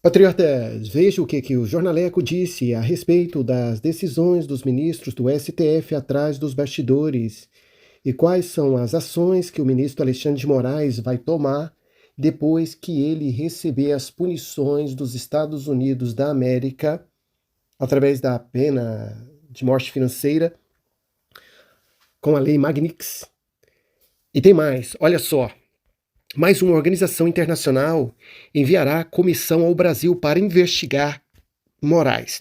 Patriotas, veja o que o Jornaleco disse a respeito das decisões dos ministros do STF atrás dos bastidores e quais são as ações que o ministro Alexandre de Moraes vai tomar depois que ele receber as punições dos Estados Unidos da América através da pena de morte financeira com a lei Magnitsky. E tem mais, olha só. Mais uma organização internacional enviará comissão ao Brasil para investigar Moraes.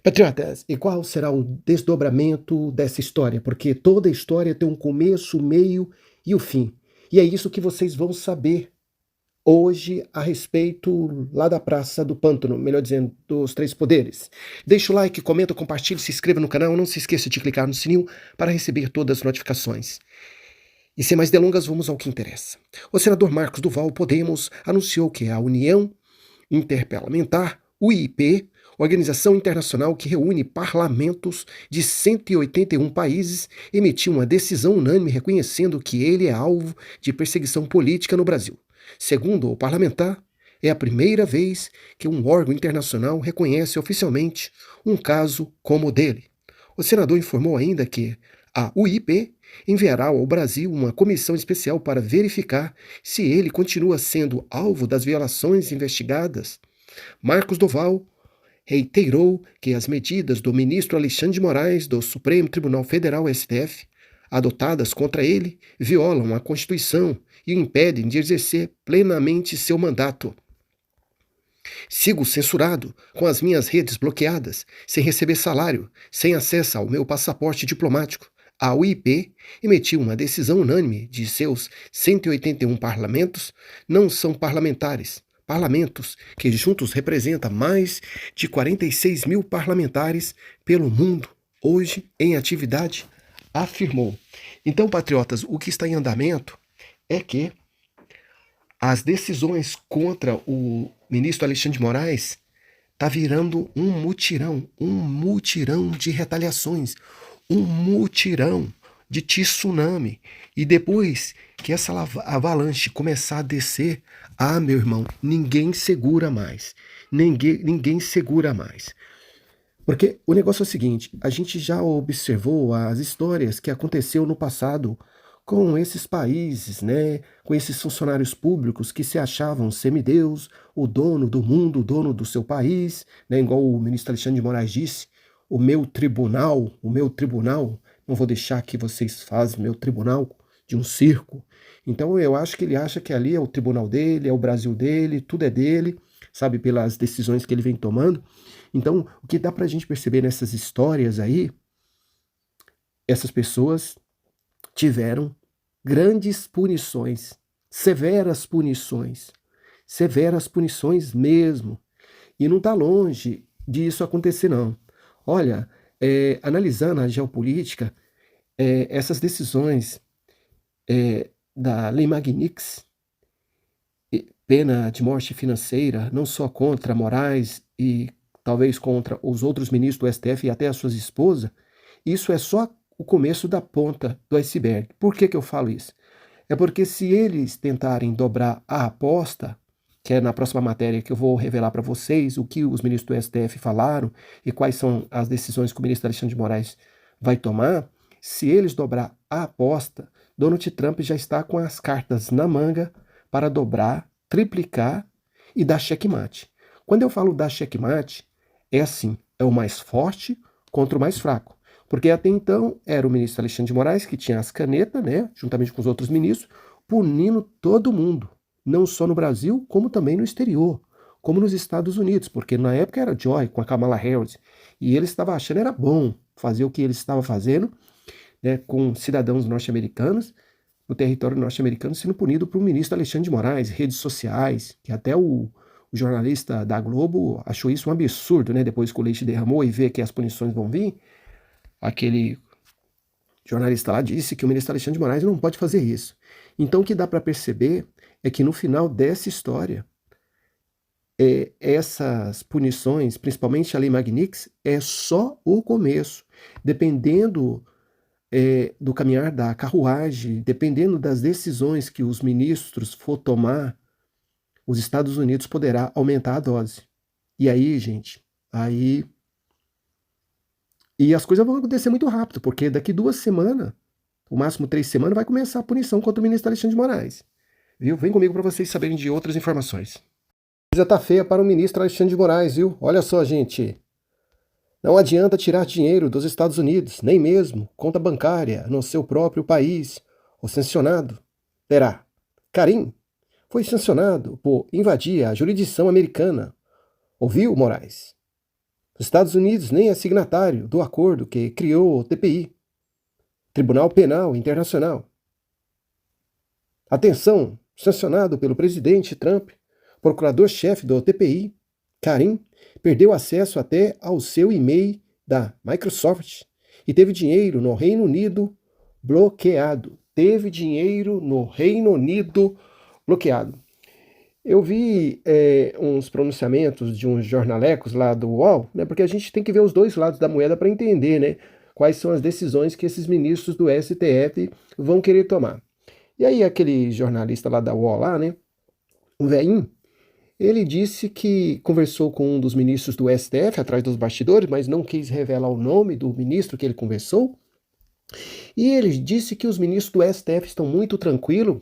Patriotas, e qual será o desdobramento dessa história? Porque toda história tem um começo, meio e o fim. E é isso que vocês vão saber hoje a respeito lá da Praça do Pântano, melhor dizendo, dos Três Poderes. Deixa o like, comenta, compartilhe, se inscreva no canal, não se esqueça de clicar no sininho para receber todas as notificações. E sem mais delongas, vamos ao que interessa. O senador Marcos Duval, Podemos, anunciou que a União Interparlamentar, UIP, organização internacional que reúne parlamentos de 181 países, emitiu uma decisão unânime reconhecendo que ele é alvo de perseguição política no Brasil. Segundo o parlamentar, é a primeira vez que um órgão internacional reconhece oficialmente um caso como o dele. O senador informou ainda que a UIP enviará ao Brasil uma comissão especial para verificar se ele continua sendo alvo das violações investigadas. Marcos Duval reiterou que as medidas do ministro Alexandre de Moraes do Supremo Tribunal Federal, STF, adotadas contra ele, violam a Constituição e o impedem de exercer plenamente seu mandato. Sigo censurado, com as minhas redes bloqueadas, sem receber salário, sem acesso ao meu passaporte diplomático. A UIP emitiu uma decisão unânime de seus 181 parlamentos não são parlamentos que juntos representam mais de 46 mil parlamentares pelo mundo, hoje em atividade, afirmou. Então, patriotas, o que está em andamento é que as decisões contra o ministro Alexandre de Moraes está virando um mutirão de retaliações, um mutirão de tsunami. E depois que essa avalanche começar a descer, meu irmão, ninguém segura mais. Ninguém segura mais. Porque o negócio é o seguinte, a gente já observou as histórias que aconteceu no passado com esses países, né, com esses funcionários públicos que se achavam semideus, o dono do mundo, o dono do seu país, né, igual o ministro Alexandre de Moraes disse, o meu tribunal, não vou deixar que vocês façam meu tribunal de um circo. Então eu acho que ele acha que ali é o tribunal dele, é o Brasil dele, tudo é dele, sabe, pelas decisões que ele vem tomando. Então, o que dá pra gente perceber nessas histórias aí, essas pessoas tiveram grandes punições, severas punições mesmo. E não está longe disso acontecer, não. Olha, analisando a geopolítica, essas decisões da Lei Magnitsky, pena de morte financeira, não só contra Moraes e talvez contra os outros ministros do STF e até as suas esposas, isso é só o começo da ponta do iceberg. Por que eu falo isso? É porque se eles tentarem dobrar a aposta, que é na próxima matéria que eu vou revelar para vocês o que os ministros do STF falaram e quais são as decisões que o ministro Alexandre de Moraes vai tomar, se eles dobrar a aposta, Donald Trump já está com as cartas na manga para dobrar, triplicar e dar checkmate. Quando eu falo dar checkmate, é assim, é o mais forte contra o mais fraco. Porque até então era o ministro Alexandre de Moraes que tinha as canetas, né, juntamente com os outros ministros, punindo todo mundo, não só no Brasil, como também no exterior, como nos Estados Unidos, porque na época era Joy com a Kamala Harris, e ele estava achando era bom fazer o que ele estava fazendo, né, com cidadãos norte-americanos, no território norte-americano, sendo punido por um ministro Alexandre de Moraes, redes sociais, que até o jornalista da Globo achou isso um absurdo, né, depois que o leite derramou e vê que as punições vão vir, aquele jornalista lá disse que o ministro Alexandre de Moraes não pode fazer isso. Então o que dá para perceber é que no final dessa história, essas punições, principalmente a Lei Magnitsky, é só o começo. Dependendo do caminhar da carruagem, dependendo das decisões que os ministros for tomar, os Estados Unidos poderá aumentar a dose. E aí, gente, e as coisas vão acontecer muito rápido, porque daqui 2 semanas, o máximo 3 semanas, vai começar a punição contra o ministro Alexandre de Moraes. Viu? Vem comigo para vocês saberem de outras informações. A coisa tá feia para o ministro Alexandre de Moraes, viu? Olha só, gente. Não adianta tirar dinheiro dos Estados Unidos, nem mesmo conta bancária no seu próprio país. O sancionado terá. Karim foi sancionado por invadir a jurisdição americana. Ouviu, Moraes? Os Estados Unidos nem é signatário do acordo que criou o TPI, Tribunal Penal Internacional. Atenção, sancionado pelo presidente Trump, procurador-chefe do TPI, Karim, perdeu acesso até ao seu e-mail da Microsoft e teve dinheiro no Reino Unido bloqueado. Eu vi uns pronunciamentos de uns jornalecos lá do UOL, né, porque a gente tem que ver os dois lados da moeda para entender, né, quais são as decisões que esses ministros do STF vão querer tomar. E aí aquele jornalista lá da UOL, lá, né, o velhinho, ele disse que conversou com um dos ministros do STF atrás dos bastidores, mas não quis revelar o nome do ministro que ele conversou. E ele disse que os ministros do STF estão muito tranquilos,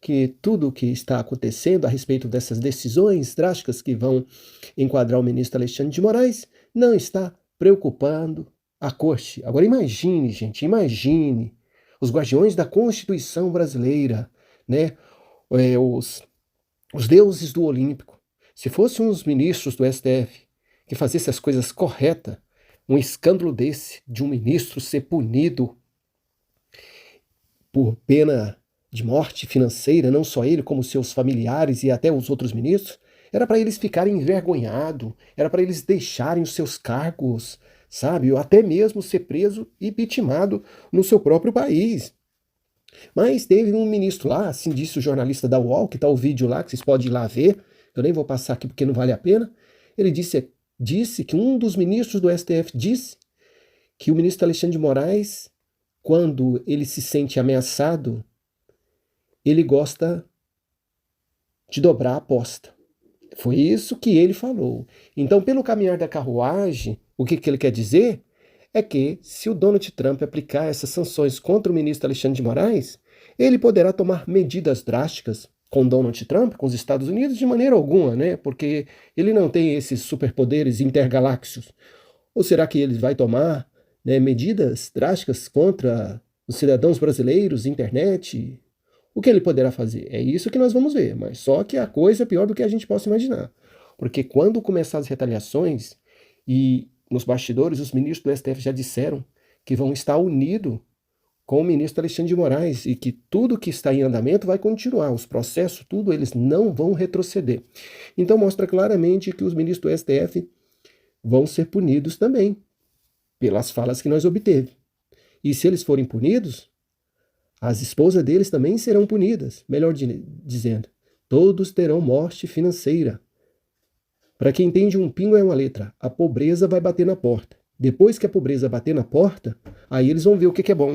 que tudo o que está acontecendo a respeito dessas decisões drásticas que vão enquadrar o ministro Alexandre de Moraes não está preocupando a corte. Agora imagine, gente, imagine os guardiões da Constituição brasileira, né? Os deuses do Olímpico. Se fossem uns ministros do STF que fizessem as coisas corretas, um escândalo desse, de um ministro ser punido por pena de morte financeira, não só ele, como seus familiares e até os outros ministros, era para eles ficarem envergonhados, era para eles deixarem os seus cargos, sabe? Ou até mesmo ser preso e vitimado no seu próprio país. Mas teve um ministro lá, assim disse o jornalista da UOL, que está o vídeo lá, que vocês podem ir lá ver, eu nem vou passar aqui porque não vale a pena. Ele disse que um dos ministros do STF disse que o ministro Alexandre de Moraes, quando ele se sente ameaçado, ele gosta de dobrar a aposta. Foi isso que ele falou. Então, pelo caminhar da carruagem, o que ele quer dizer é que, se o Donald Trump aplicar essas sanções contra o ministro Alexandre de Moraes, ele poderá tomar medidas drásticas com Donald Trump, com os Estados Unidos, de maneira alguma, né? Porque ele não tem esses superpoderes intergalácticos. Ou será que ele vai tomar, né, medidas drásticas contra os cidadãos brasileiros, internet? O que ele poderá fazer? É isso que nós vamos ver, mas só que a coisa é pior do que a gente possa imaginar. Porque quando começar as retaliações, e nos bastidores os ministros do STF já disseram que vão estar unidos com o ministro Alexandre de Moraes e que tudo que está em andamento vai continuar, os processos, tudo, eles não vão retroceder. Então mostra claramente que os ministros do STF vão ser punidos também pelas falas que nós obteve. E se eles forem punidos, as esposas deles também serão punidas, melhor dizendo, todos terão morte financeira. Para quem entende, um pingo é uma letra, a pobreza vai bater na porta. Depois que a pobreza bater na porta, aí eles vão ver o que é bom.